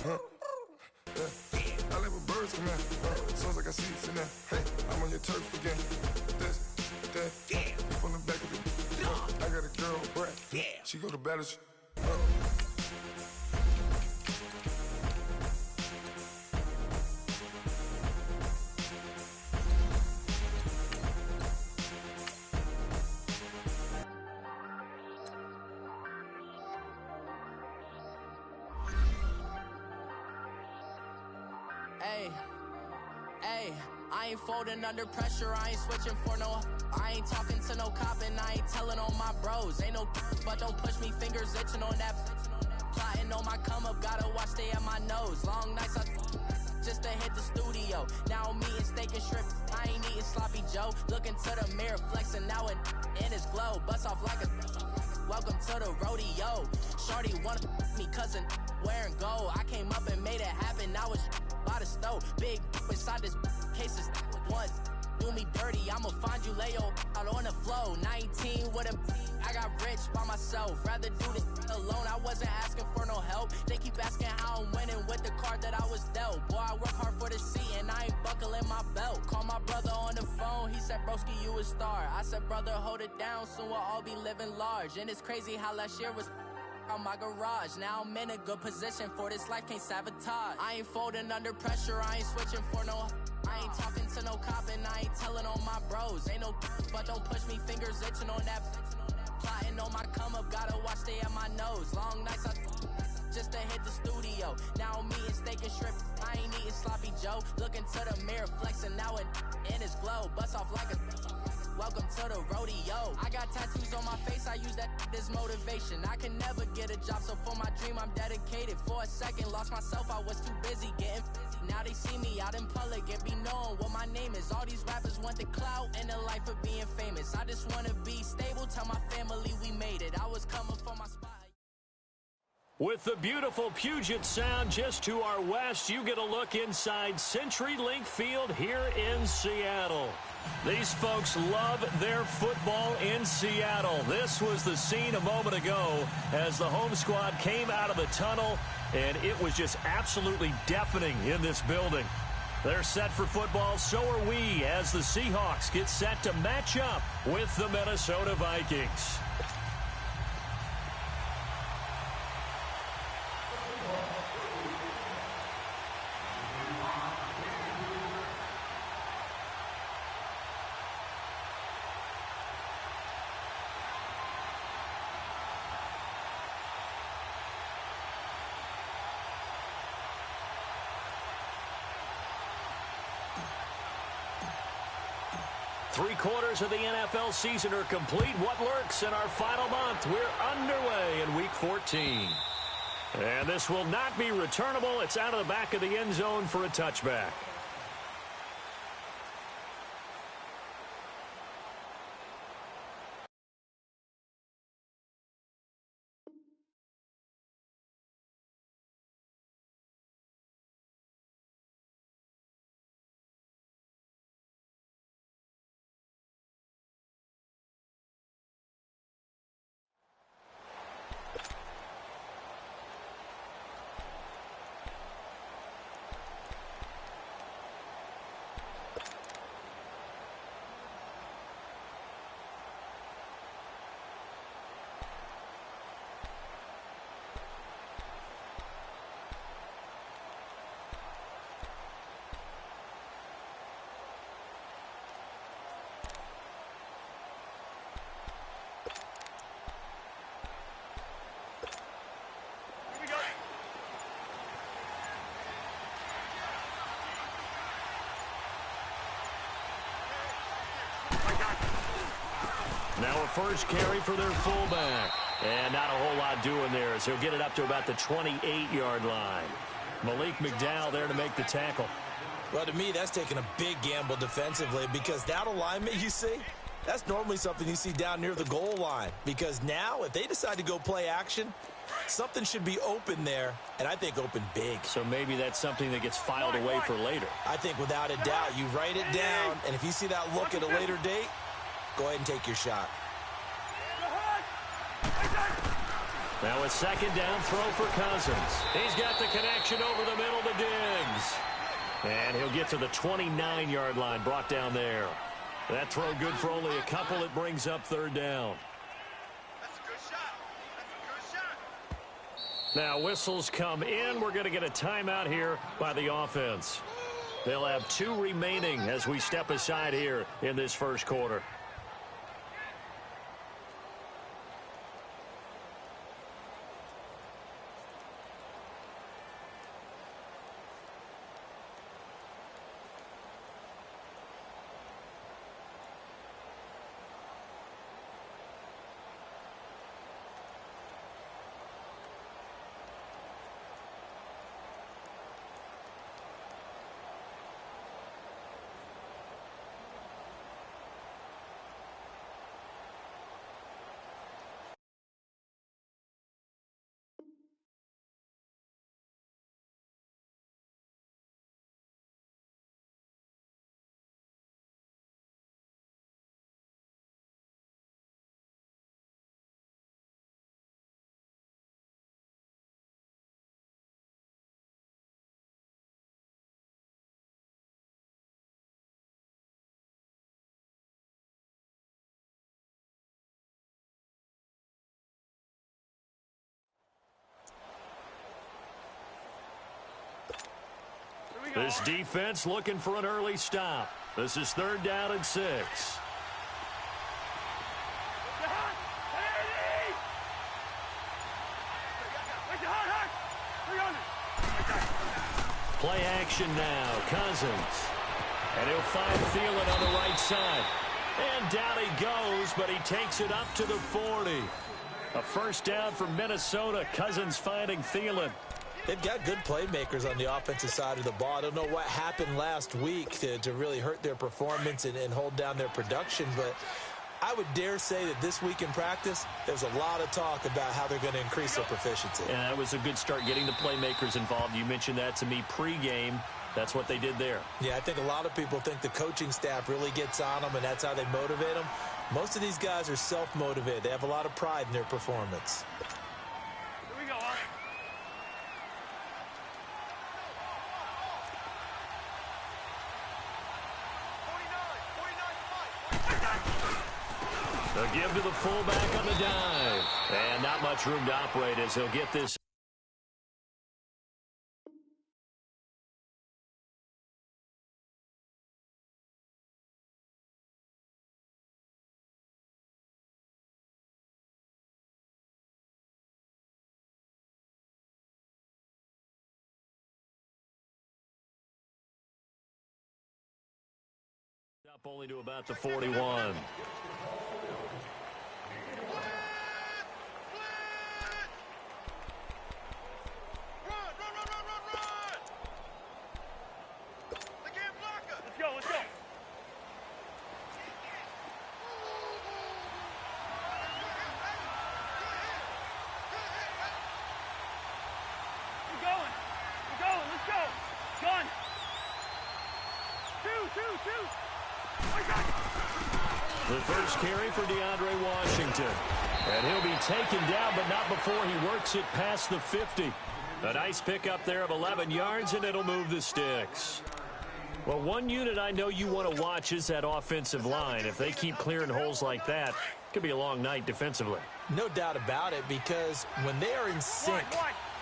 I live where birds come in. Sounds like I see it in there. Hey, I'm on your turf again. This, that, you from the back of the. I got a girl, Brad. She go to battle. Hey, I ain't folding under pressure, I ain't switching for no. I ain't talking to no cop and I ain't telling on my bros. Ain't no but don't push me, fingers itching on that. Plotting on my come up, gotta watch stay at my nose. Long nights just to hit the studio. Now I'm eating steak and shrimp, I ain't eating sloppy Joe. Looking to the mirror, flexing now and in his glow. Bust off like a welcome to the rodeo. Shorty wanna me cousin wearing gold. I came up and made it happen, I was by the stove. Big inside this cases once. Do me dirty, I'ma find you, lay your out on the floor. 19 with a I got rich by myself. Rather do this alone, I wasn't asking for no help. They keep asking how I'm winning with the card that I was dealt. Boy, I work hard for the seat and I ain't buckling my belt. Call my brother on the phone, he said, broski, you a star. I said, brother, hold it down, soon we'll all be living large. And it's crazy how last year was on my garage. Now I'm in a good position for this life, can't sabotage. I ain't folding under pressure, I ain't switching for no. I ain't talking to no cop and I ain't telling on my bros. Ain't no but don't push me, fingers itching on that. Plotting on my come up, gotta watch stay at my nose. Long nights just to hit the studio. Now I'm eating steak and shrimp, I ain't eating sloppy Joe. Looking to the mirror, flexing now and in his glow. Bust off like a welcome to the rodeo. I got tattoos on my face, I use that as motivation. I can never get a job, so for my dream I'm dedicated. For a second, lost myself, I was too busy getting busy. Now they see me out in public and be knowing what my name is. All these rappers want the clout and the life of being famous. I just wanna be stable, tell my family we made it. I was coming for my spot. With the beautiful Puget Sound just to our west, you get a look inside CenturyLink Field here in Seattle. These folks love their football in Seattle. This was the scene a moment ago as the home squad came out of the tunnel, and it was just absolutely deafening in this building. They're set for football, so are we, as the Seahawks get set to match up with the Minnesota Vikings. Three-quarters of the NFL season are complete. What lurks in our final month? We're underway in Week 14. And this will not be returnable. It's out of the back of the end zone for a touchback. Now a first carry for their fullback. And not a whole lot doing there as he'll get it up to about the 28-yard line. Malik McDowell there to make the tackle. Well, to me, that's taking a big gamble defensively because that alignment you see, that's normally something you see down near the goal line. Because now, if they decide to go play action, something should be open there, and I think open big. So maybe that's something that gets filed away for later. I think without a doubt, you write it down, and if you see that look at a later date, go ahead and take your shot. Now a second down throw for Cousins. He's got the connection over the middle to Diggs. And he'll get to the 29-yard line, brought down there. That throw good for only a couple. It brings up third down. That's a good shot. That's a good shot. Now whistles come in. We're going to get a timeout here by the offense. They'll have 2 remaining as we step aside here in this first quarter. This defense looking for an early stop. This is 3rd down and 6. Play action now. Cousins. And he'll find Thielen on the right side. And down he goes, but he takes it up to the 40. A first down for Minnesota. Cousins finding Thielen. They've got good playmakers on the offensive side of the ball. I don't know what happened last week to really hurt their performance and hold down their production, but I would dare say that this week in practice, there's a lot of talk about how they're going to increase their proficiency. And that was a good start, getting the playmakers involved. You mentioned that to me pregame. That's what they did there. Yeah, I think a lot of people think the coaching staff really gets on them, and that's how they motivate them. Most of these guys are self-motivated. They have a lot of pride in their performance. Here we go, huh? They'll give to the fullback on the dive. And not much room to operate as he'll get this. Up only to about the 41. The first carry for DeAndre Washington. And he'll be taken down, but not before he works it past the 50. A nice pickup there of 11 yards, and it'll move the sticks. Well, one unit I know you want to watch is that offensive line. If they keep clearing holes like that, it could be a long night defensively. No doubt about it, because when they are in sync,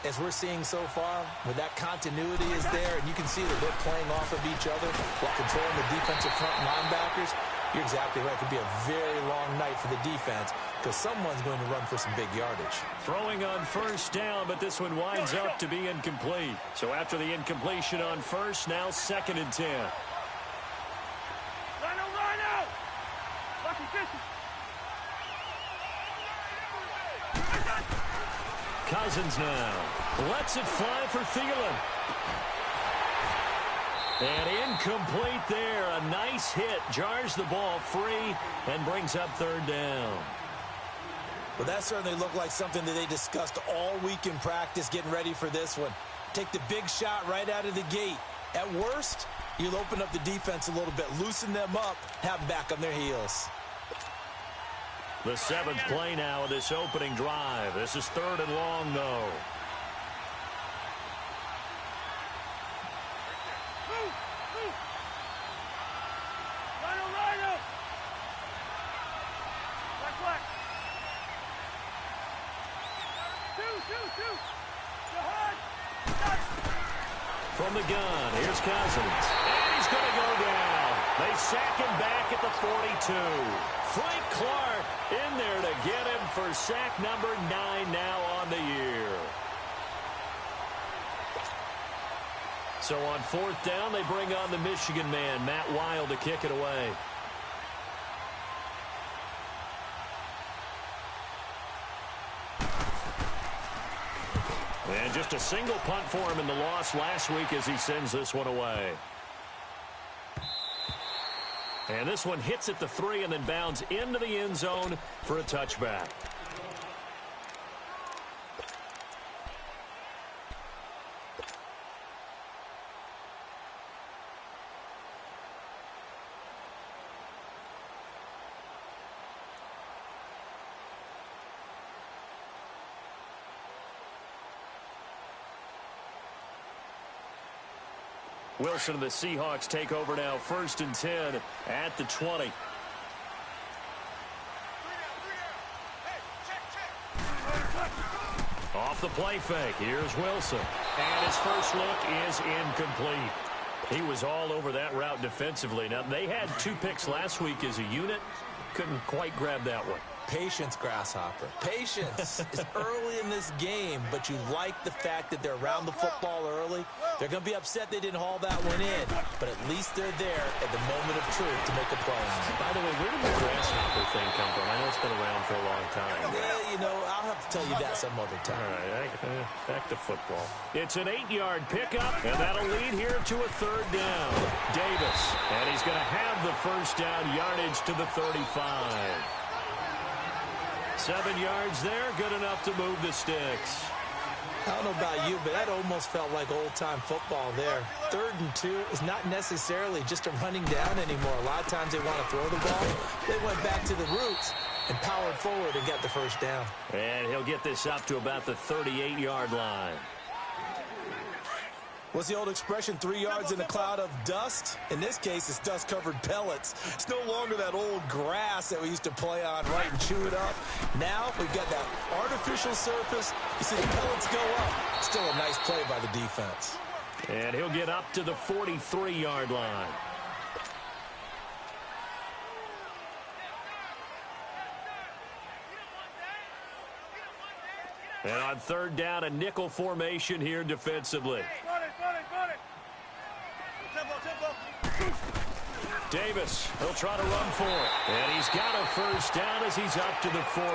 as we're seeing so far, when that continuity is there, and you can see that they're playing off of each other while controlling the defensive front linebackers, you're exactly right. It could be a very long night for the defense because someone's going to run for some big yardage. Throwing on first down, but this one winds up to be incomplete. So after the incompletion on first, now 2nd and 10. Rhino! Lucky Fisher. Cousins now lets it fly for Thielen. And incomplete there. A nice hit. Jars the ball free and brings up 3rd down. Well, that certainly looked like something that they discussed all week in practice getting ready for this one. Take the big shot right out of the gate. At worst, you'll open up the defense a little bit, loosen them up, have them back on their heels. The 7th play now of this opening drive. This is 3rd and long, though. From the gun, here's Cousins. And he's going to go down. They sack him back at the 42. Frank Clark in there to get him for sack number 9 now on the year. So on 4th down, they bring on the Michigan man, Matt Wild, to kick it away. And just a single punt for him in the loss last week as he sends this one away. And this one hits at the 3 and then bounds into the end zone for a touchback. Wilson and the Seahawks take over now, 1st and 10 at the 20. Off the play fake, here's Wilson. And his first look is incomplete. He was all over that route defensively. Now, they had 2 picks last week as a unit. Couldn't quite grab that one. Patience, Grasshopper. Patience is early in this game, but you like the fact that they're around the football early. They're going to be upset they didn't haul that one in, but at least they're there at the moment of truth to make a play on it. By the way, where did the Grasshopper thing come from? I know it's been around for a long time. Yeah, you know, I'll have to tell you that some other time. All right, back to football. It's an 8-yard pickup, and that'll lead here to a 3rd down. Davis, and he's going to have the first down yardage to the 35. 7 yards there, good enough to move the sticks. I don't know about you, but that almost felt like old-time football there. 3rd and 2 is not necessarily just a running down anymore. A lot of times they want to throw the ball. They went back to the roots and powered forward and got the first down. And he'll get this up to about the 38-yard line. What's the old expression, 3 yards in a cloud of dust? In this case, it's dust-covered pellets. It's no longer that old grass that we used to play on, right, and chew it up. Now we've got that artificial surface. You see the pellets go up. Still a nice play by the defense. And he'll get up to the 43-yard line. And on 3rd down, a nickel formation here defensively. Davis, he'll try to run for it. And he's got a first down as he's up to the 48.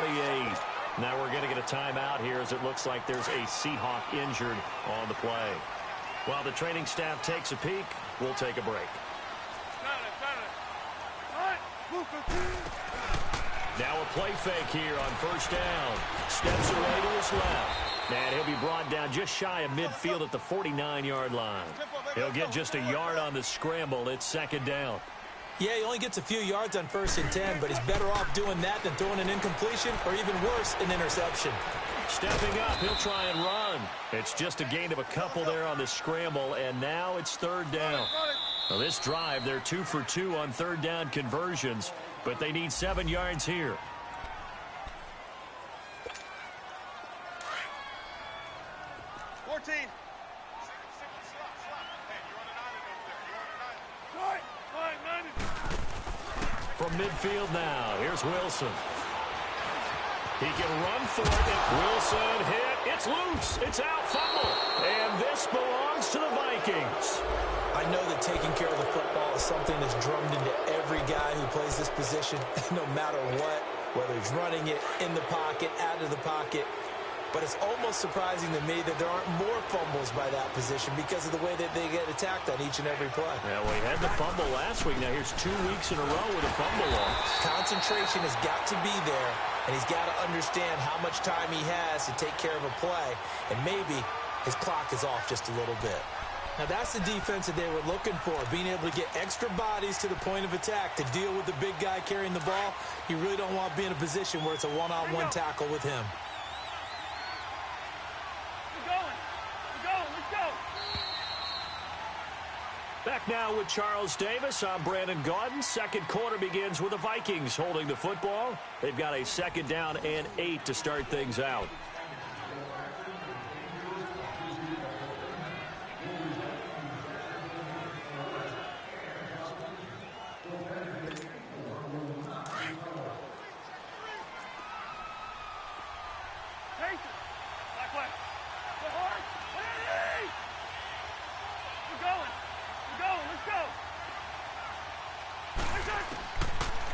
Now we're going to get a timeout here as it looks like there's a Seahawk injured on the play. While the training staff takes a peek, we'll take a break. Now a play fake here on 1st down. Steps away to his left. And he'll be brought down just shy of midfield at the 49-yard line. He'll get just a yard on the scramble. It's 2nd down. Yeah, he only gets a few yards on 1st and 10, but he's better off doing that than throwing an incompletion or even worse, an interception. Stepping up, he'll try and run. It's just a gain of a couple there on the scramble, and now it's 3rd down. Now this drive, they're 2 for 2 on 3rd down conversions, but they need 7 yards here. From midfield now, here's Wilson. He can run for it. Wilson hit. It's loose. It's out. Fumble. And this belongs to the Vikings. I know that taking care of the football is something that's drummed into every guy who plays this position, no matter what, whether he's running it, in the pocket, out of the pocket. But it's almost surprising to me that there aren't more fumbles by that position because of the way that they get attacked on each and every play. Yeah, well, he had the fumble last week. Now here's 2 weeks in a row with a fumble loss. Concentration has got to be there, and he's got to understand how much time he has to take care of a play. And maybe his clock is off just a little bit. Now that's the defense that they were looking for, being able to get extra bodies to the point of attack to deal with the big guy carrying the ball. You really don't want to be in a position where it's a one-on-one tackle with him. Back now with Charles Davis. I'm Brandon Gaudin. Second quarter begins with the Vikings holding the football. They've got a 2nd down and 8 to start things out.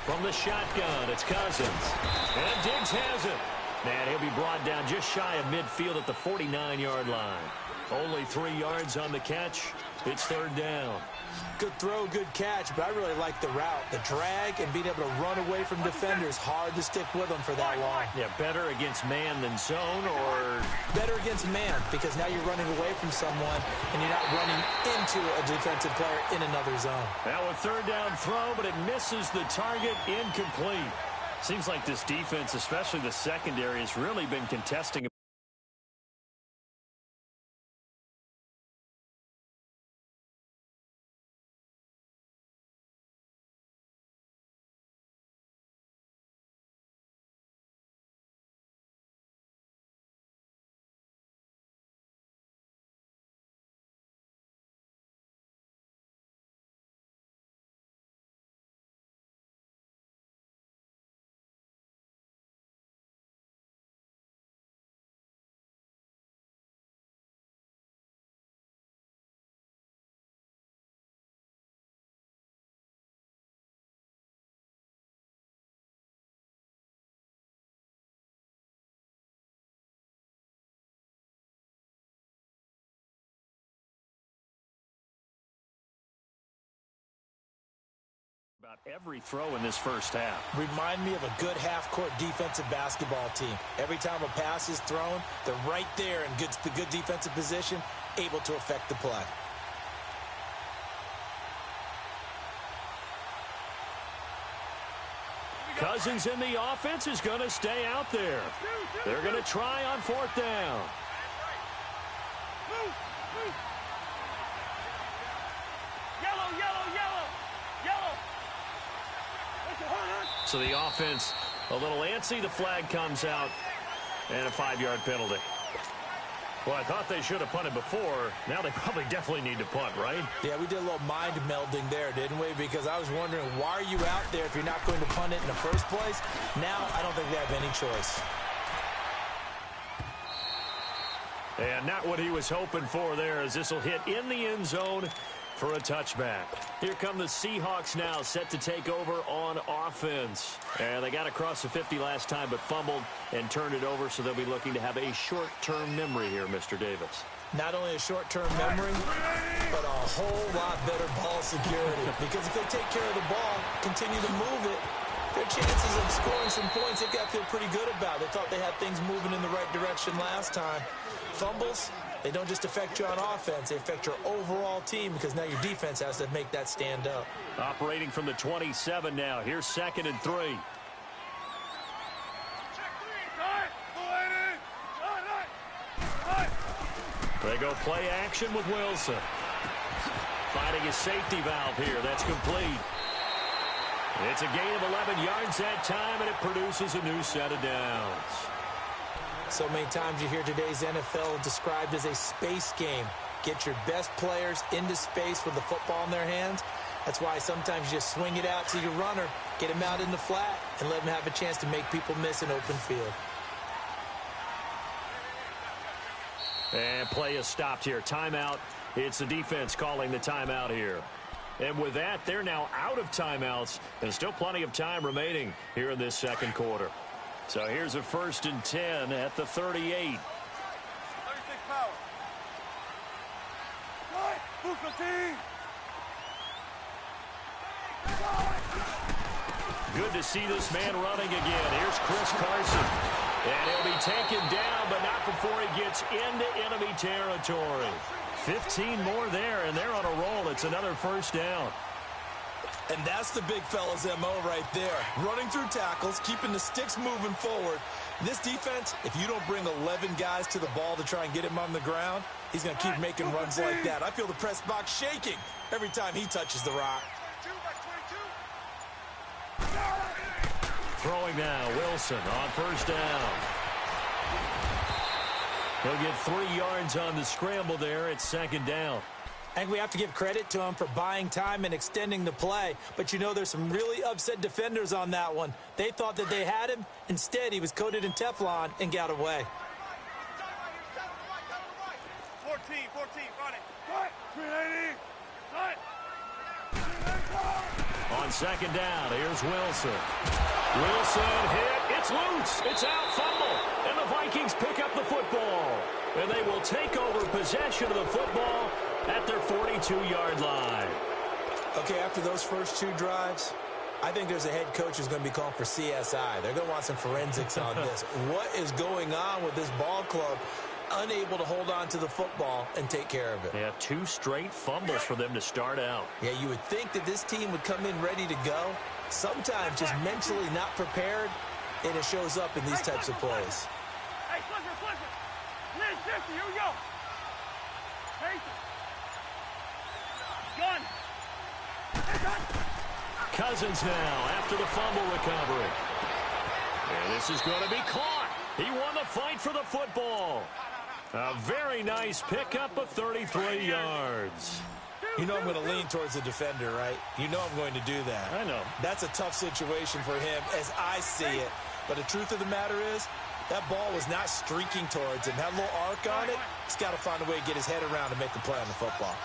From the shotgun, it's Cousins. And Diggs has it. And he'll be brought down just shy of midfield at the 49-yard line. Only 3 yards on the catch. It's 3rd down. Good throw, good catch, but I really like the route. The drag and being able to run away from defenders, hard to stick with them for that long. Yeah, better against man than zone, or? Better against man, because now you're running away from someone and you're not running into a defensive player in another zone. Now a 3rd down throw, but it misses the target, incomplete. Seems like this defense, especially the secondary, has really been contesting about every throw in this first half. Remind me of a good half-court defensive basketball team. Every time a pass is thrown, they're right there in the good defensive position, able to affect the play. Cousins in the offense is going to stay out there. They're going to try on 4th down. So the offense a little antsy. The flag comes out and a 5-yard penalty. Well, I thought they should have punted before. Now they probably definitely need to punt, right? Yeah, we did a little mind melding there, didn't we? Because I was wondering, why are you out there if you're not going to punt it in the first place? Now I don't think they have any choice. And not what he was hoping for there, as this will hit in the end zone for a touchback. Here come the Seahawks now, set to take over on offense. And they got across the 50 last time, but fumbled and turned it over, so they'll be looking to have a short-term memory here, Mr. Davis. Not only a short-term memory, but a whole lot better ball security. Because if they take care of the ball, continue to move it, their chances of scoring some points, they've got to feel pretty good about. They thought they had things moving in the right direction last time. Fumbles, they don't just affect you on offense, they affect your overall team, because now your defense has to make that stand up. Operating from the 27 now. Here's 2nd and 3. They go play action with Wilson. Finding his safety valve here. That's complete. It's a gain of 11 yards that time, and it produces a new set of downs. So many times you hear today's NFL described as a space game. Get your best players into space with the football in their hands. That's why sometimes you just swing it out to your runner, get him out in the flat, and let him have a chance to make people miss an open field. And play is stopped here. Timeout. It's the defense calling the timeout here. And with that, they're now out of timeouts, and still plenty of time remaining here in this second quarter. So here's a 1st and 10 at the 38. 36 power. Good to see this man running again. Here's Chris Carson. And he'll be taken down, but not before he gets into enemy territory. 15 more there, and they're on a roll. It's another first down. And that's the big fella's MO right there. Running through tackles, keeping the sticks moving forward. This defense, if you don't bring 11 guys to the ball to try and get him on the ground, he's going to keep making runs like that. I feel the press box shaking every time he touches the rock. Throwing now, Wilson on first down. He'll get 3 yards on the scramble there at second down. I think we have to give credit to him for buying time and extending the play. But, you know, there's some really upset defenders on that one. They thought that they had him. Instead, he was coated in Teflon and got away. 14, run it. 380. On second down, here's Wilson. Wilson hit. It's loose. It's out. Fumble. And the Vikings pick up the football. And they will take over possession of the football at their 42-yard line. Okay, after those first 2 drives, I think there's a head coach who's going to be calling for CSI. They're going to want some forensics on this. What is going on with this ball club? Unable to hold on to the football and take care of it. They have 2 straight fumbles for them to start out. Yeah, you would think that this team would come in ready to go. Sometimes just mentally not prepared, and it shows up in these types of plays. Hey, Flipper. Liz 50, here we go. Gun. Cousins now after the fumble recovery. And this is going to be caught. He won the fight for the football. A very nice pickup of 33 yards. You know I'm going to lean towards the defender, right? You know I'm going to do that. I know. That's a tough situation for him as I see it. But the truth of the matter is, that ball was not streaking towards him. Had a little arc on it. He's got to find a way to get his head around and make the play on the football.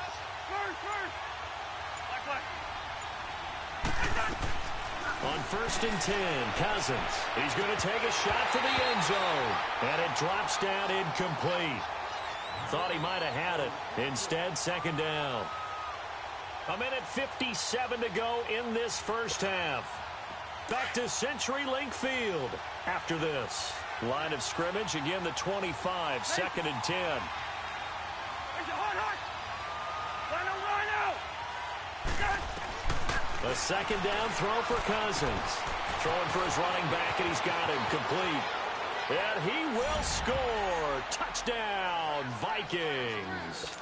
On first and 10, Cousins. He's going to take a shot for the end zone. And it drops down incomplete. Thought he might have had it. Instead, second down. 1:57 to go in this first half. Back to CenturyLink Field after this. Line of scrimmage, again the 25, second and 10. A second down throw for Cousins. Throwing for his running back, and he's got him complete. And he will score. Touchdown, Vikings.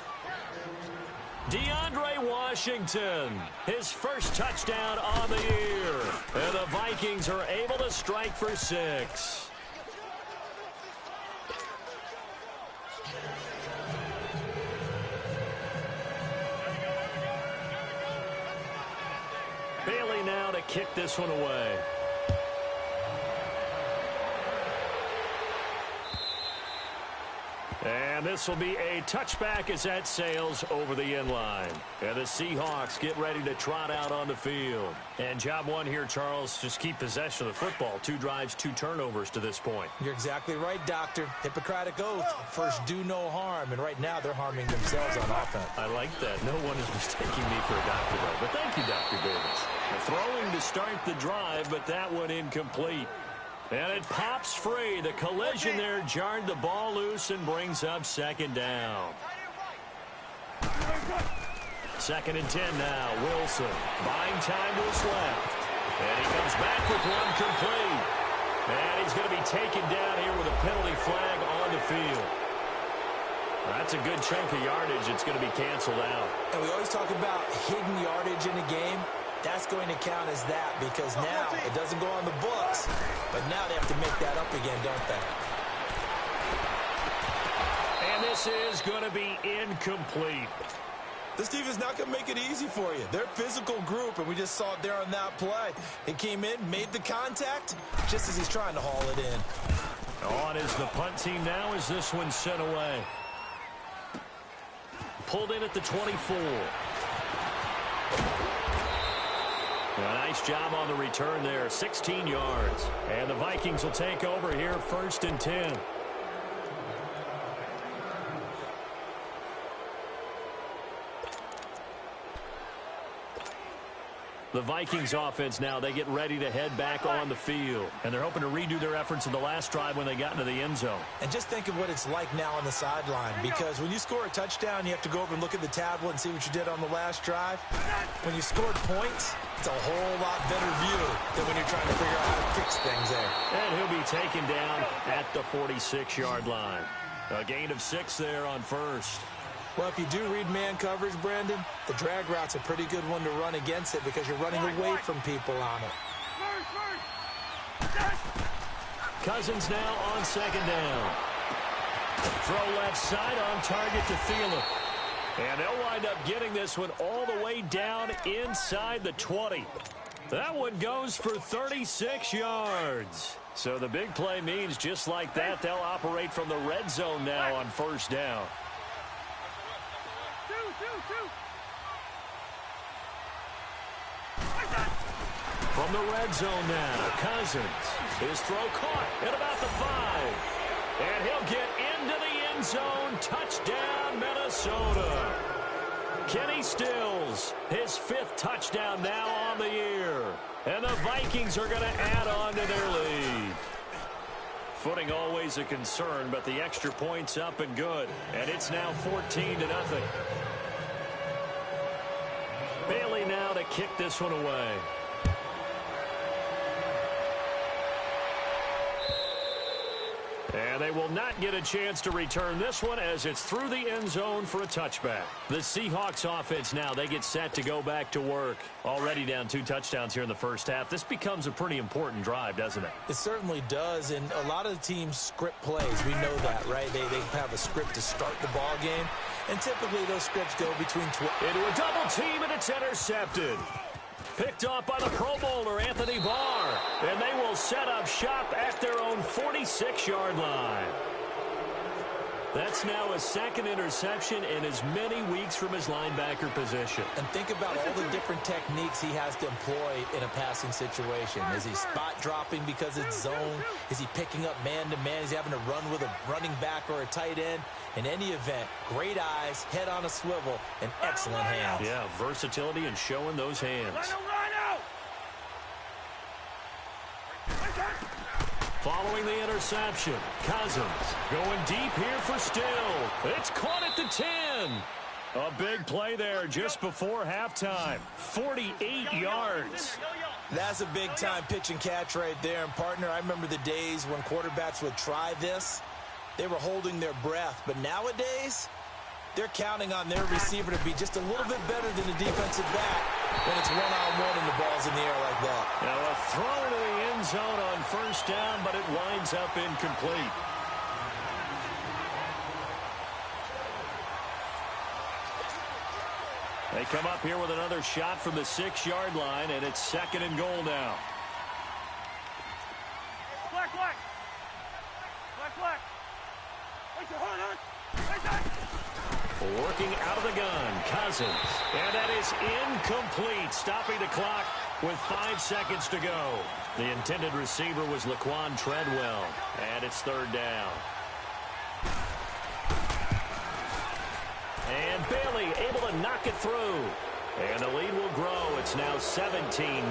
DeAndre Washington, his first touchdown on the year. And the Vikings are able to strike for 6. Bailey now to kick this one away. And this will be a touchback as that sails over the end line. And the Seahawks get ready to trot out on the field. And job one here, Charles, just keep possession of the football. 2 drives, 2 turnovers to this point. You're exactly right, Doctor. Hippocratic oath. First, do no harm. And right now, they're harming themselves on offense. I like that. No one is mistaking me for a doctor, though. But thank you, Dr. Davis. Throwing to start the drive, but that one incomplete. And it pops free. The collision there jarred the ball loose and brings up second down. Second and 10 now. Wilson. Buying time was left. And he comes back with one complete. And he's going to be taken down here with a penalty flag on the field. That's a good chunk of yardage. It's going to be canceled out. And we always talk about hidden yardage in a game. That's going to count as that because now it doesn't go on the books. But now they have to make that up again, don't they? And this is going to be incomplete. This team is not going to make it easy for you. They're a physical group, and we just saw it there on that play. He came in, made the contact, just as he's trying to haul it in. On is the punt team now as this one's sent away. Pulled in at the 24. A nice job on the return there, 16 yards. And the Vikings will take over here, first and 10. The Vikings offense now, they get ready to head back on the field. And they're hoping to redo their efforts in the last drive when they got into the end zone. And just think of what it's like now on the sideline, because when you score a touchdown, you have to go over and look at the tablet and see what you did on the last drive. When you scored points, it's a whole lot better view than when you're trying to figure out how to fix things there. And he'll be taken down at the 46-yard line. A gain of 6 there on first. Well, if you do read man coverage, Brendan, the drag route's a pretty good one to run against it because you're running away from people on it. Cousins now on second down. Throw left side on target to Thielen. And they'll wind up getting this one all the way down inside the 20. That one goes for 36 yards. So the big play means just like that, they'll operate from the red zone now on first down. From the red zone now, Cousins. His throw caught at about the 5. And he'll get into the end zone. Touchdown, Minnesota. Kenny Stills, his 5th touchdown now on the year. And the Vikings are going to add on to their lead. Footing always a concern, but the extra point's up and good. And it's now 14-0. Bailey now to kick this one away. And they will not get a chance to return this one as it's through the end zone for a touchback. The Seahawks offense now, they get set to go back to work. Already down 2 touchdowns here in the first half. This becomes a pretty important drive, doesn't it? It certainly does, and a lot of the teams script plays. We know that, right? They have a script to start the ball game, and typically those scripts go between 12. Into a double team, and it's intercepted. Picked off by the Pro Bowler, Anthony Barr. And they will set up shop at their own 46-yard line. That's now a 2nd interception in as many weeks from his linebacker position. And think about all the different techniques he has to employ in a passing situation. Is he spot dropping because it's zone? Is he picking up man-to-man? Is he having to run with a running back or a tight end? In any event, great eyes, head on a swivel, and excellent hands. Yeah, versatility and showing those hands. Following the interception, Cousins going deep here for Still. It's caught at the 10. A big play there just before halftime. 48 yards. That's a big-time pitch and catch right there. And, partner, I remember the days when quarterbacks would try this. They were holding their breath. But nowadays, they're counting on their receiver to be just a little bit better than the defensive back when it's one-on-one and the ball's in the air like that. Now a throw to the end zone on first down, but it winds up incomplete. They come up here with another shot from the 6-yard line, and it's 2nd and goal now. Black. Working out of the gun, Cousins. And that is incomplete, stopping the clock with 5 seconds to go. The intended receiver was Laquan Treadwell, and it's 3rd down. And Bailey able to knock it through. And the lead will grow. It's now 17-0.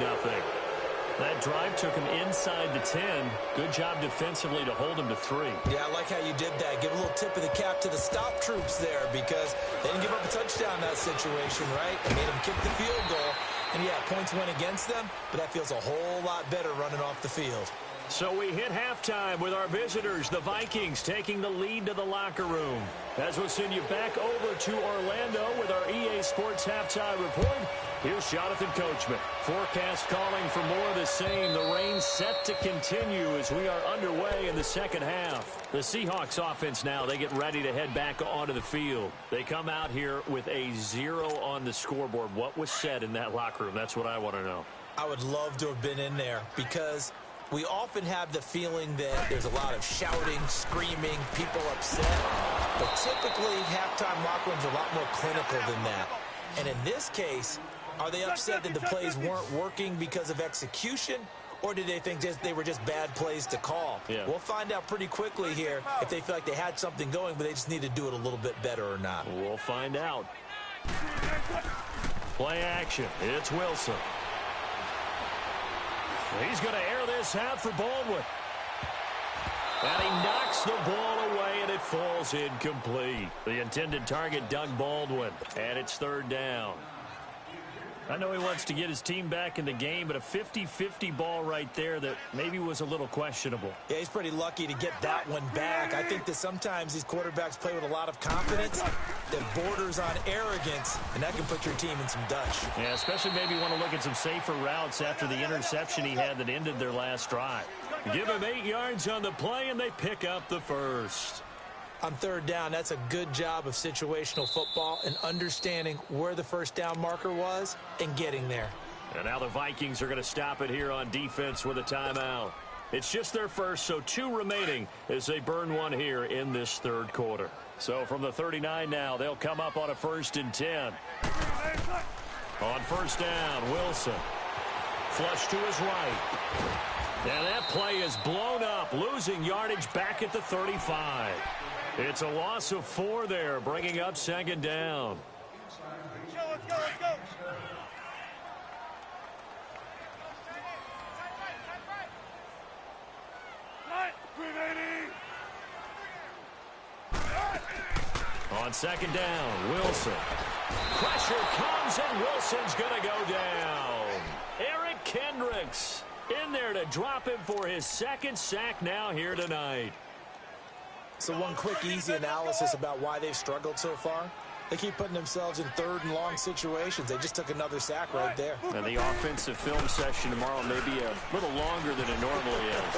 That drive took him inside the 10. Good job defensively to hold him to 3. Yeah, I like how you did that. Give a little tip of the cap to the stop troops there because they didn't give up a touchdown in that situation, right? They made them kick the field goal. And, yeah, points went against them, but that feels a whole lot better running off the field. So we hit halftime with our visitors, the Vikings, taking the lead to the locker room. As we'll send you back over to Orlando with our EA Sports Halftime Report, here's Jonathan Coachman. Forecast calling for more of the same. The rain set to continue as we are underway in the second half. The Seahawks offense now, they get ready to head back onto the field. They come out here with a 0 on the scoreboard. What was said in that locker room? That's what I want to know. I would love to have been in there because we often have the feeling that there's a lot of shouting, screaming, people upset. But typically, halftime locker rooms are a lot more clinical than that. And in this case, are they upset that the plays weren't working because of execution? Or did they think they were just bad plays to call? Yeah. We'll find out pretty quickly here if they feel like they had something going, but they just need to do it a little bit better or not. We'll find out. Play action. It's Wilson. He's going to air this out for Baldwin. And he knocks the ball away, and it falls incomplete. The intended target, Doug Baldwin, and it's third down. I know he wants to get his team back in the game, but a 50-50 ball right there that maybe was a little questionable. Yeah, he's pretty lucky to get that one back. I think that sometimes these quarterbacks play with a lot of confidence that borders on arrogance, and that can put your team in some Dutch. Yeah, especially maybe want to look at some safer routes after the interception he had that ended their last drive. Give him 8 yards on the play, and they pick up the first. On third down, that's a good job of situational football and understanding where the first down marker was and getting there. And now the Vikings are going to stop it here on defense with a timeout. It's just their first, so 2 remaining as they burn one here in this third quarter. So from the 39 now, they'll come up on a 1st and 10. On first down, Wilson. Flush to his right. And that play is blown up, losing yardage back at the 35. It's a loss of 4 there, bringing up 2nd down. Let's go. On 2nd down, Wilson. Pressure comes, and Wilson's going to go down. Eric Kendricks in there to drop him for his 2nd sack now here tonight. So one quick, easy analysis about why they've struggled so far. They keep putting themselves in 3rd and long situations. They just took another sack right there. And the offensive film session tomorrow may be a little longer than it normally is.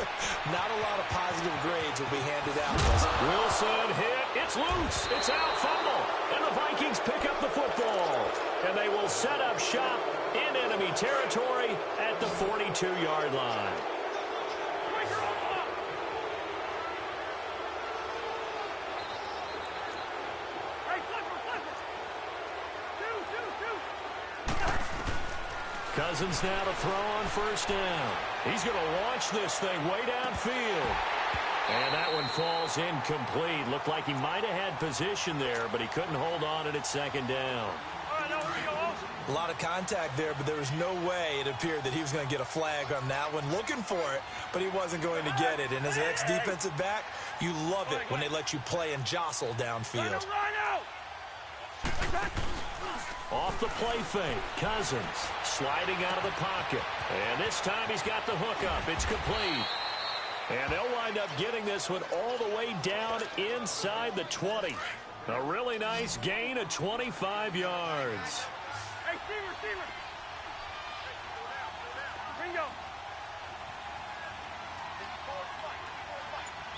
Not a lot of positive grades will be handed out. Wilson hit. It's loose. It's out. Fumble. And the Vikings pick up the football. And they will set up shop in enemy territory at the 42-yard line. Cousins now to throw on first down. He's going to launch this thing way downfield. And that one falls incomplete. Looked like he might have had position there, but he couldn't hold on it at 2nd down. A lot of contact there, but there was no way it appeared that he was going to get a flag on that one. Looking for it, but he wasn't going to get it. And as an ex-defensive back, you love it when they let you play and jostle downfield. Off the play fake, Cousins sliding out of the pocket. And this time he's got the hook up. It's complete. And they'll wind up getting this one all the way down inside the 20. A really nice gain of 25 yards. Hey, Steamer. Bingo.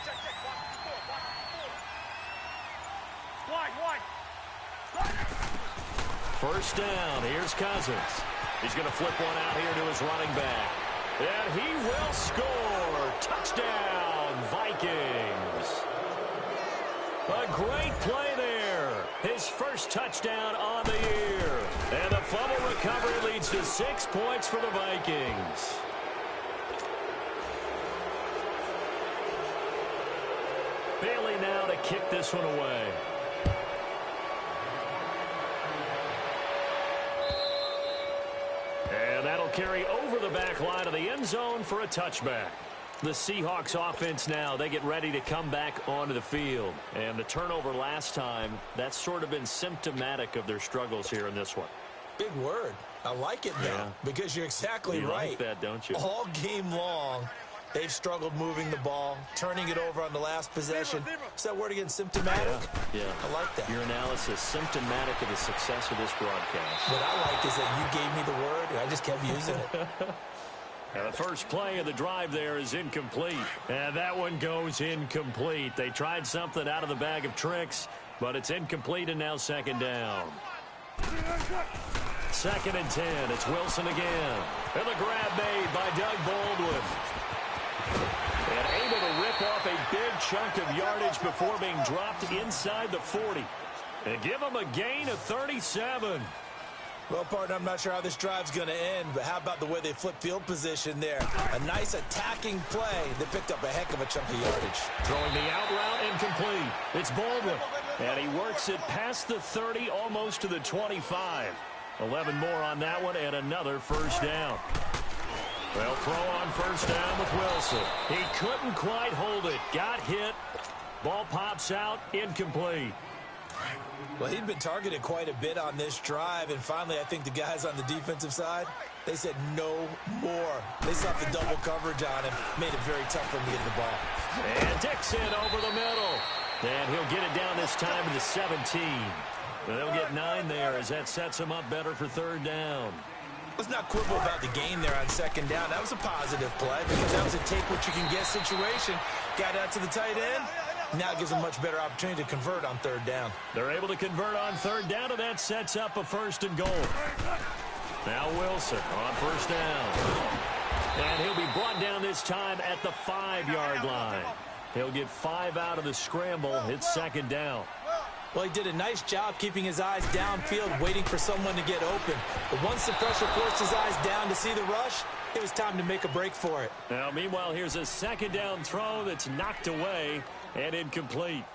Check. Wide. First down. Here's Cousins. He's going to flip one out here to his running back. And he will score. Touchdown, Vikings. A great play there. His first touchdown on the year. And the fumble recovery leads to 6 points for the Vikings. Bailey now to kick this one away. And that'll carry over the back line of the end zone for a touchback. The Seahawks offense now, they get ready to come back onto the field. And the turnover last time, that's sort of been symptomatic of their struggles here in this one. Big word. I like it now because you're exactly you right. Like that, don't you? All game long, they've struggled moving the ball, turning it over on the last possession. Is that word again, symptomatic? Yeah. I like that. Your analysis, symptomatic of the success of this broadcast. What I like is that you gave me the word, and I just kept using it. And the first play of the drive there is incomplete. And that one goes incomplete. They tried something out of the bag of tricks, but it's incomplete, and now 2nd down. 2nd and 10. It's Wilson again. And the grab made by Doug Baldwin. And able to rip off a big chunk of yardage before being dropped inside the 40. And give him a gain of 37. Well, partner, I'm not sure how this drive's going to end, but how about the way they flip field position there? A nice attacking play. They picked up a heck of a chunk of yardage. Throwing the out route incomplete. It's Baldwin. And he works it past the 30, almost to the 25. 11 more on that one, and another first down. They'll throw on first down with Wilson. He couldn't quite hold it. Got hit. Ball pops out. Incomplete. Well, he'd been targeted quite a bit on this drive, and finally I think the guys on the defensive side, they said no more. They saw the double coverage on him. Made it very tough for him to get the ball. And Dixon over the middle. And he'll get it down this time to the 17. They'll get 9 there as that sets him up better for third down. Let's not quibble about the gain there on second down. That was a positive play because that was a take-what-you-can-get situation. Got out to the tight end. Now it gives them a much better opportunity to convert on third down. They're able to convert on third down, and that sets up a first and goal. Now Wilson on first down. And he'll be brought down this time at the 5-yard line. He'll get 5 out of the scramble. It's second down. Well, he did a nice job keeping his eyes downfield, waiting for someone to get open. But once the pressure forced his eyes down to see the rush, it was time to make a break for it. Now, meanwhile, here's a second down throw that's knocked away and incomplete.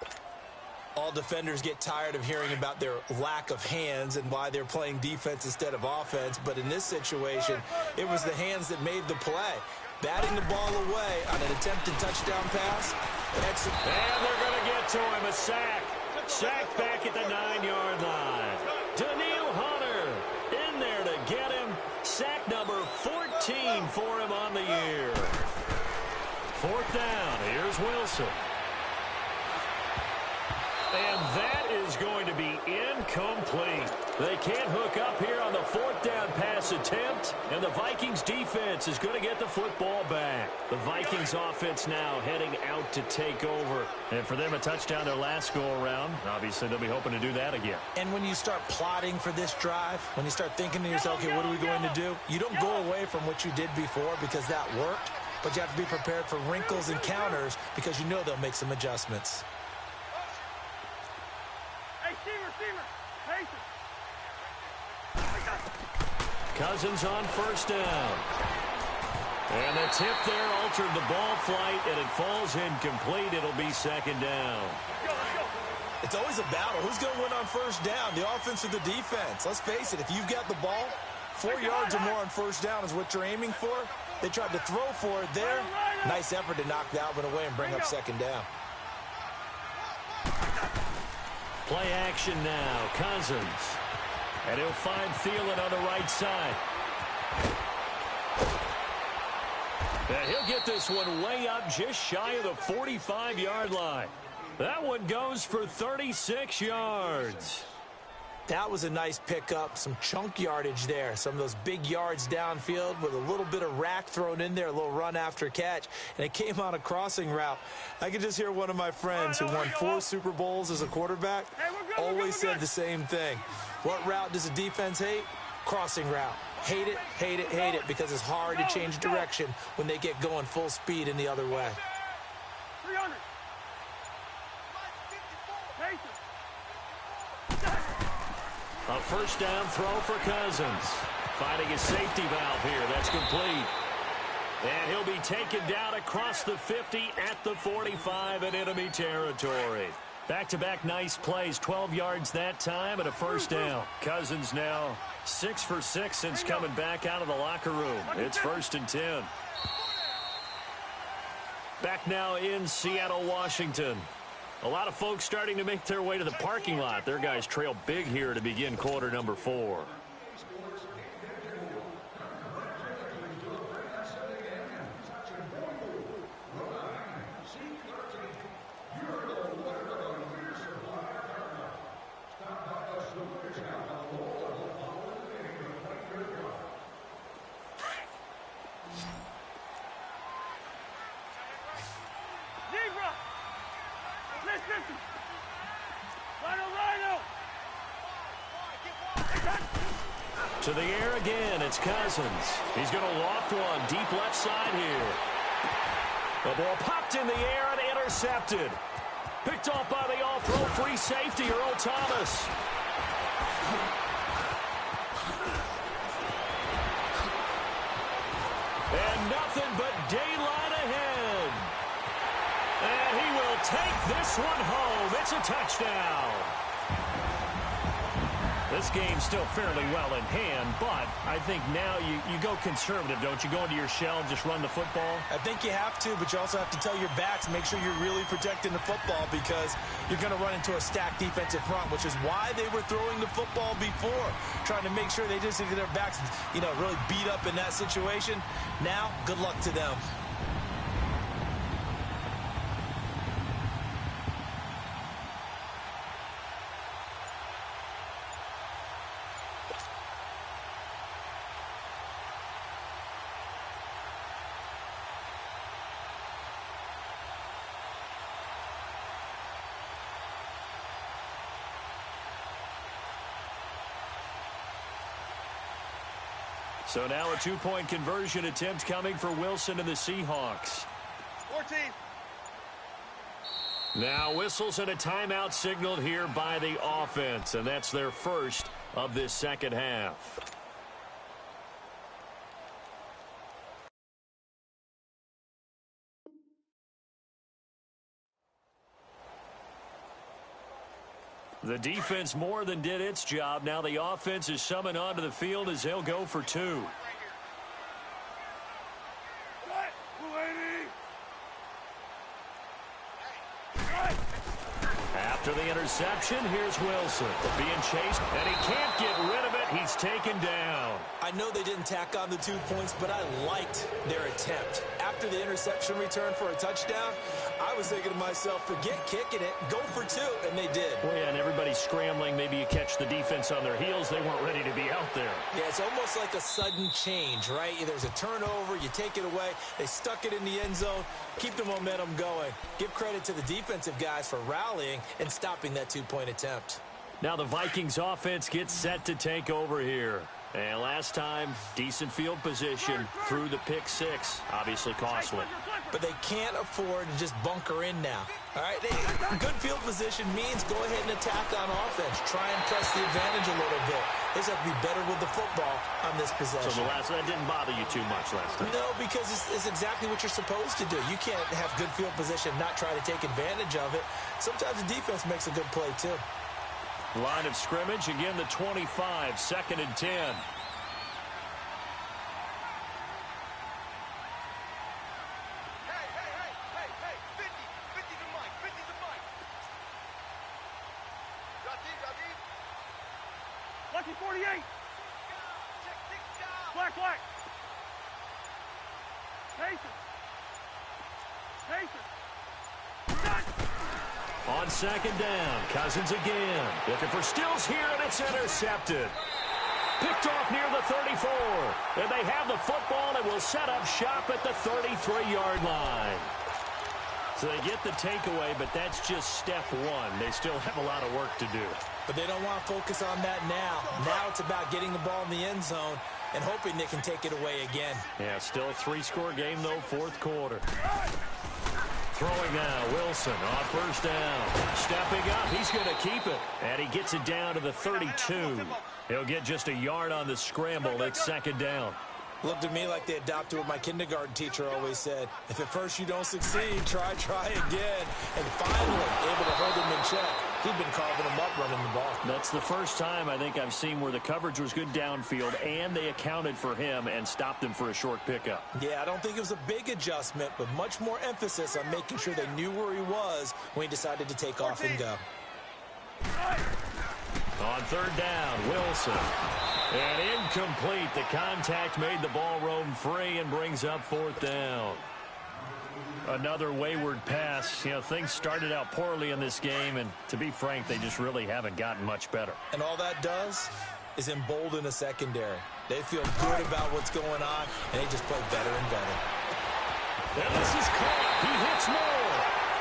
All defenders get tired of hearing about their lack of hands and why they're playing defense instead of offense. But in this situation, it was the hands that made the play. Batting the ball away on an attempted touchdown pass. And they're going to get to him, a sack. Sack back at the 9-yard line. Daniil Hunter in there to get him. Sack number 14 for him on the year. Fourth down. Here's Wilson. And that is going to be incomplete. They can't hook up here on the fourth down pass attempt, and the Vikings defense is going to get the football back. The Vikings offense now heading out to take over. And for them, a touchdown their last go-around. Obviously, they'll be hoping to do that again. And when you start plotting for this drive, when you start thinking to yourself, okay, what are we going to do? You don't go away from what you did before because that worked, but you have to be prepared for wrinkles and counters because you know they'll make some adjustments. Cousins on first down. And the tip there altered the ball flight, and it falls incomplete. It'll be second down. It's always a battle. Who's going to win on first down, the offense or the defense? Let's face it, if you've got the ball, 4 yards or more on first down is what you're aiming for. They tried to throw for it there. Nice effort to knock Dalvin away and bring up second down. Play action now. Cousins. And he'll find Thielen on the right side. And he'll get this one way up just shy of the 45-yard line. That one goes for 36 yards. That was a nice pickup, some chunk yardage there. Some of those big yards downfield with a little bit of rack thrown in there, a little run after catch. And it came on a crossing route. I could just hear one of my friends who won 4 Super Bowls as a quarterback always said the same thing. What route does a defense hate? Crossing route. Hate it, hate it, hate it, because it's hard to change direction when they get going full speed in the other way. 300. A first down throw for Cousins. Finding a safety valve here. That's complete. And he'll be taken down across the 50 at the 45 in enemy territory. Back-to-back nice plays. 12 yards that time and a first down. Cousins now 6 for 6 since coming back out of the locker room. It's 1st and 10. Back now in Seattle, Washington. A lot of folks starting to make their way to the parking lot. Their guys trail big here to begin quarter number 4. To the air again, it's Cousins. He's going to loft one deep left side here. The ball popped in the air and intercepted. Picked off by the all-pro free safety, Earl Thomas. And nothing but daylight ahead. And he will take this one home. It's a touchdown. This game's still fairly well in hand, but I think now you go conservative, don't you? Go into your shell and just run the football? I think you have to, but you also have to tell your backs, make sure you're really protecting the football because you're going to run into a stacked defensive front, which is why they were throwing the football before, trying to make sure they just get their backs, really beat up in that situation. Now, good luck to them. So now a two-point conversion attempt coming for Wilson and the Seahawks. 14. Now whistles and a timeout signaled here by the offense, and that's their first of this second half. The defense more than did its job. Now the offense is summoned onto the field as they'll go for two. After the interception, here's Wilson. Being chased, and he can't get rid of it. He's taken down. I know they didn't tack on the 2 points, but I liked their attempt. After the interception return for a touchdown, I was thinking to myself, forget kicking it, go for two, and they did. Well, yeah, and everybody's scrambling. Maybe you catch the defense on their heels. They weren't ready to be out there. Yeah, it's almost like a sudden change, right? There's a turnover, you take it away, they stuck it in the end zone, keep the momentum going. Give credit to the defensive guys for rallying and stopping that 2-point attempt. Now the Vikings offense gets set to take over here. And last time, decent field position through the pick six. Obviously costly. But they can't afford to just bunker in now. All right, good field position means go ahead and attack on offense. Try and press the advantage a little bit. They just have to be better with the football on this possession. So that didn't bother you too much last time? No, because it's exactly what you're supposed to do. You can't have good field position, not try to take advantage of it. Sometimes the defense makes a good play, too. Line of scrimmage, again the 25, 2nd and 10. Hey, 50 to Mike, 50 to Mike. Radeed. Lucky 48. Check 6 down. Black. Pacer. On 2nd down, Cousins again. Looking for Stills here, and it's intercepted. Picked off near the 34. And they have the football and will set up shop at the 33-yard line. So they get the takeaway, but that's just step one. They still have a lot of work to do. But they don't want to focus on that now. Now it's about getting the ball in the end zone and hoping they can take it away again. Yeah, still a 3-score game, though, 4th quarter. Throwing now, Wilson on 1st down. Stepping up, he's going to keep it. And he gets it down to the 32. He'll get just a yard on the scramble. It's 2nd down. Looked at me like they adopted what my kindergarten teacher always said. If at first you don't succeed, try again. And finally, able to hold him in check. He'd been carving him up running the ball. That's the first time I think I've seen where the coverage was good downfield and they accounted for him and stopped him for a short pickup. Yeah, I don't think it was a big adjustment, but much more emphasis on making sure they knew where he was when he decided to take off and go. On 3rd down, Wilson. And incomplete. The contact made the ball roam free and brings up 4th down. Another wayward pass. Things started out poorly in this game, and to be frank, they just really haven't gotten much better. And all that does is embolden a secondary. They feel good about what's going on, and they just play better and better. And this is caught. He hits more.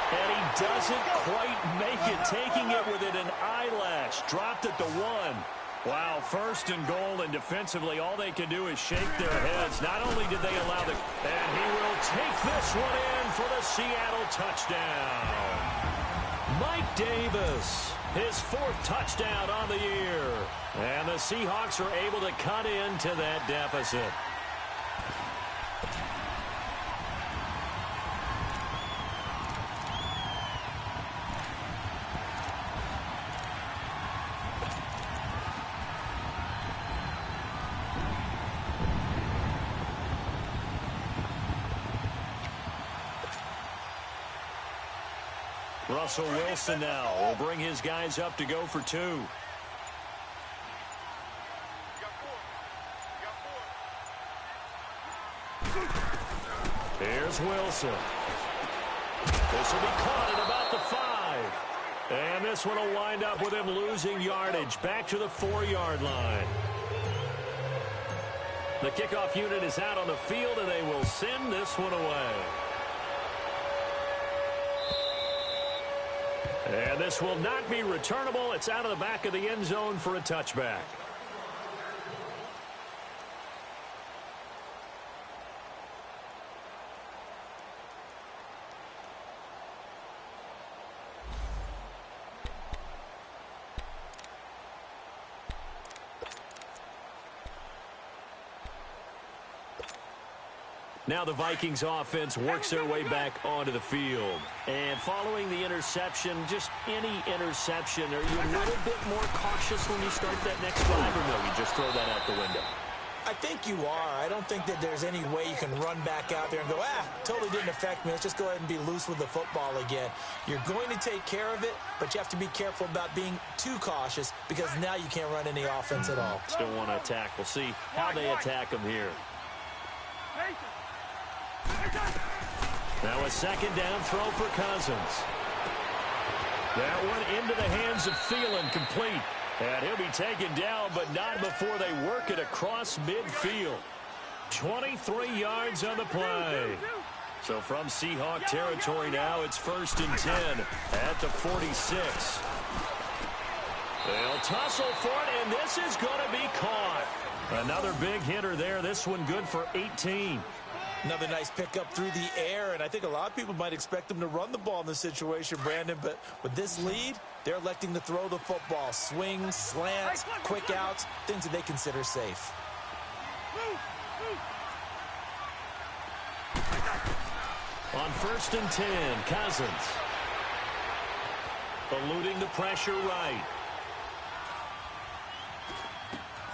And he doesn't quite make it, taking it within an eyelash. Dropped at the 1. Wow, 1st and goal, and defensively, all they can do is shake their heads. Not only did they allow the... And he will take this one in for the Seattle touchdown. Mike Davis, his 4th touchdown on the year. And the Seahawks are able to cut into that deficit. Russell Wilson now will bring his guys up to go for 2. Here's Wilson. This will be caught at about the 5. And this one will wind up with him losing yardage back to the 4-yard line. The kickoff unit is out on the field, and they will send this one away. And this will not be returnable. It's out of the back of the end zone for a touchback. Now the Vikings offense works their way back onto the field. And following the interception, just any interception, are you a little bit more cautious when you start that next drive, or no, you just throw that out the window? I think you are. I don't think that there's any way you can run back out there and go, totally didn't affect me. Let's just go ahead and be loose with the football again. You're going to take care of it, but you have to be careful about being too cautious because now you can't run any offense at all. Still want to attack. We'll see how they attack them here. Now a second down throw for Cousins. That one into the hands of Thielen, complete. And he'll be taken down, but not before they work it across midfield. 23 yards on the play. So from Seahawk territory now, it's 1st and 10 at the 46. They'll tussle for it, and this is going to be caught. Another big hitter there. This one good for 18. Another nice pickup through the air, and I think a lot of people might expect them to run the ball in this situation, Brandon, but with this lead, they're electing to throw the football. Swings, slants, quick outs, things that they consider safe. On 1st and 10, Cousins. Eluding the pressure right.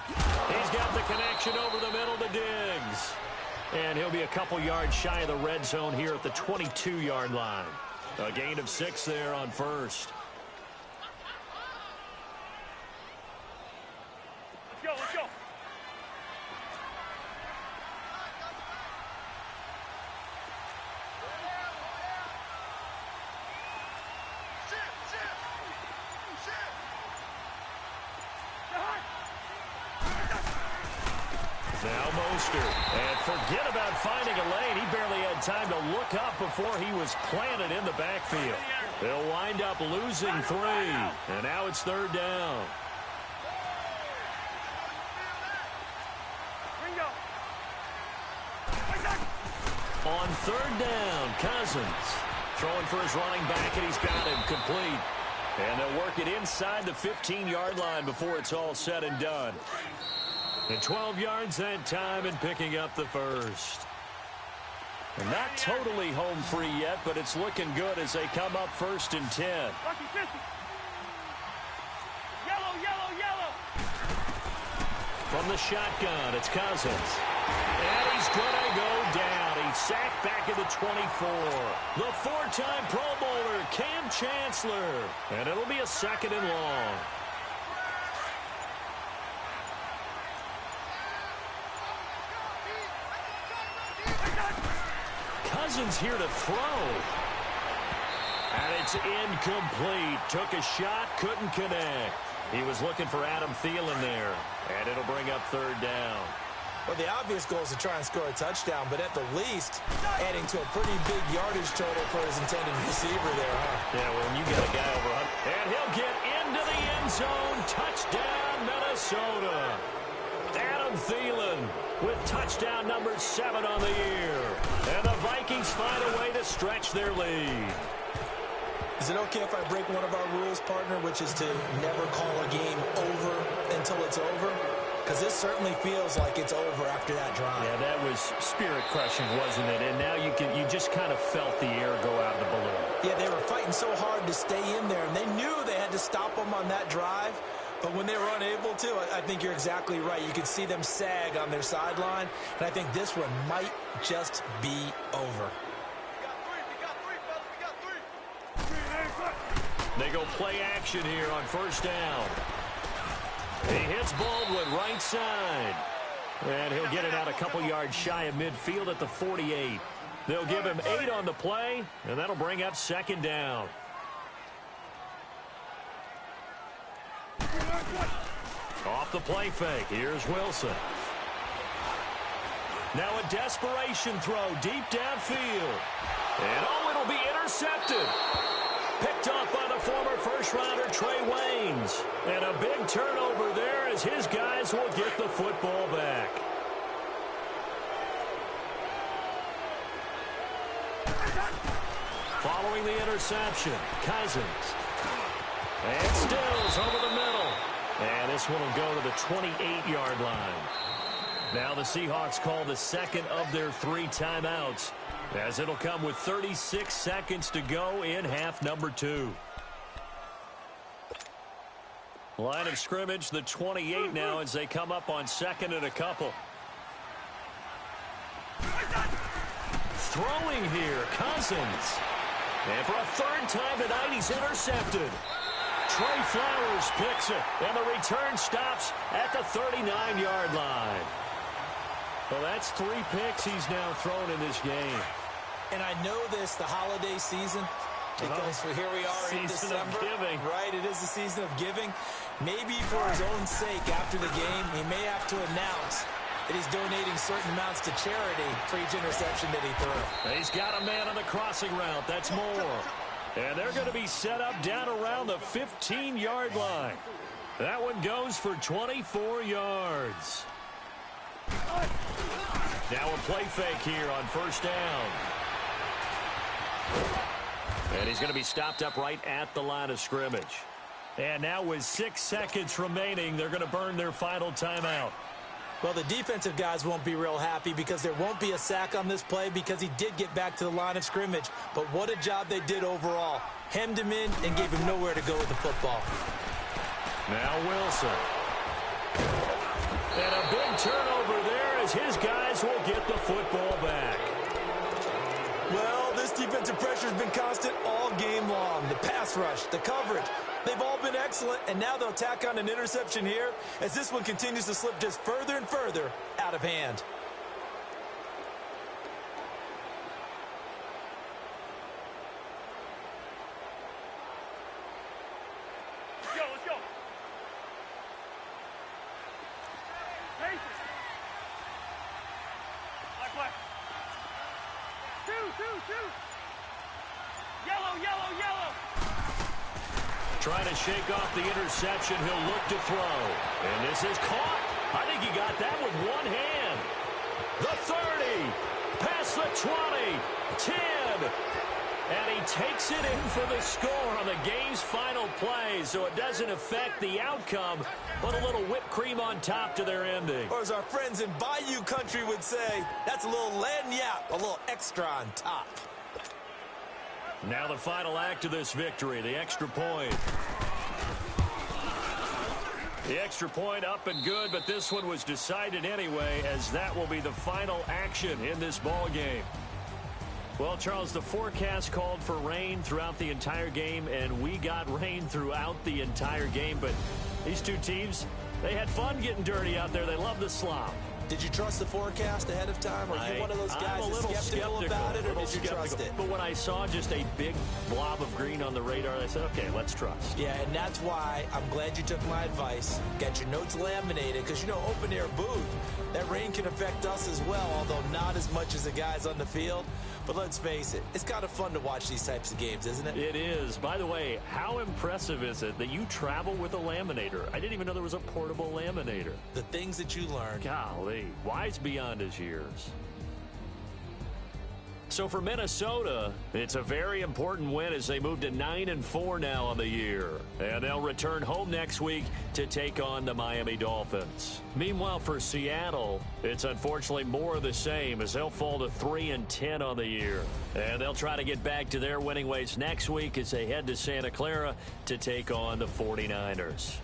He's got the connection over the middle to Diggs. And he'll be a couple yards shy of the red zone here at the 22-yard line. A gain of 6 there on 1st. Let's go. Now Mostert. And forget about finding a lane. He barely had time to look up before he was planted in the backfield. They'll wind up losing 3. And now it's 3rd down. On 3rd down, Cousins throwing for his running back, and he's got him complete. And they'll work it inside the 15-yard line before it's all said and done. And 12 yards that time and picking up the 1st. And not totally home free yet, but it's looking good as they come up 1st and 10. Yellow. From the shotgun, it's Cousins. And he's going to go down. He's sacked back at the 24. The 4-time Pro Bowler, Cam Chancellor. And it'll be a 2nd and long. Cousins here to throw. And it's incomplete. Took a shot, couldn't connect. He was looking for Adam Thielen there. And it'll bring up 3rd down. Well, the obvious goal is to try and score a touchdown, but at the least, adding to a pretty big yardage total for his intended receiver there, huh? Yeah, well, when you got a guy over 100. And he'll get into the end zone. Touchdown, Minnesota. Adam Thielen with touchdown number 7 on the year. And the Vikings find a way to stretch their lead. Is it okay if I break one of our rules, partner, which is to never call a game over until it's over? Because this certainly feels like it's over after that drive. Yeah, that was spirit-crushing, wasn't it? And now you just kind of felt the air go out of the balloon. Yeah, they were fighting so hard to stay in there, and they knew they had to stop them on that drive. But when they were unable to, I think you're exactly right. You could see them sag on their sideline, and I think this one might just be over. We got 3, fellas. We got 3. They go play action here on first down. He hits Baldwin right side. And he'll get it out a couple yards shy of midfield at the 48. They'll give him 8 on the play, and that'll bring up second down. Off the play fake, here's Wilson. Now a desperation throw deep downfield. And it'll be intercepted. Picked off by the former first-rounder Trey Waynes. And a big turnover there as his guys will get the football back. Following the interception, Cousins. And Stills over the middle. And this one will go to the 28-yard line. Now the Seahawks call the second of their 3 timeouts, as it'll come with 36 seconds to go in half number 2. Line of scrimmage, the 28 now as they come up on second and a couple. Throwing here, Cousins. And for a 3rd time tonight, he's intercepted. Trey Flowers picks it, and the return stops at the 39-yard line. Well, that's 3 picks he's now thrown in this game. And I know this, the holiday season, because here we are in December. Season of giving. Right, it is the season of giving. Maybe for his own sake after the game, he may have to announce that he's donating certain amounts to charity for each interception that he threw. He's got a man on the crossing route. That's more. And they're going to be set up down around the 15-yard line. That one goes for 24 yards. Now a play fake here on first down. And he's going to be stopped up right at the line of scrimmage. And now with 6 seconds remaining, they're going to burn their final timeout. Well, the defensive guys won't be real happy because there won't be a sack on this play because he did get back to the line of scrimmage. But what a job they did overall. Hemmed him in and gave him nowhere to go with the football. Now Wilson. And a big turnover there as his guys will get the football back. Well, this defensive pressure has been constant all game long. The pass rush, the coverage, they've all been excellent, and now they'll tack on an interception here as this one continues to slip just further and further out of hand. Let's go. Black. Two. Yellow. Trying to shake off the interception. He'll look to throw. And this is caught. I think he got that with one hand. The 30. Past the 20. 10. And he takes it in for the score on the game's final play, so it doesn't affect the outcome, but a little whipped cream on top to their ending. Or as our friends in Bayou Country would say, that's a little lagniappe, a little extra on top. Now the final act of this victory, the extra point. The extra point up and good, but this one was decided anyway, as that will be the final action in this ball game. Well, Charles, the forecast called for rain throughout the entire game, and we got rain throughout the entire game. But these two teams, they had fun getting dirty out there. They love the slop. Did you trust the forecast ahead of time? Are you one of those guys that's skeptical about it, or did you trust it? But when I saw just a big blob of green on the radar, I said, okay, let's trust. Yeah, and that's why I'm glad you took my advice. Got your notes laminated, because, you know, open-air booth, that rain can affect us as well, although not as much as the guys on the field. But let's face it, it's kind of fun to watch these types of games, isn't it? It is. By the way, how impressive is it that you travel with a laminator? I didn't even know there was a portable laminator. The things that you learn. Golly, wise beyond his years. So for Minnesota, it's a very important win as they move to 9-4 now on the year. And they'll return home next week to take on the Miami Dolphins. Meanwhile, for Seattle, it's unfortunately more of the same as they'll fall to 3-10 on the year. And they'll try to get back to their winning ways next week as they head to Santa Clara to take on the 49ers.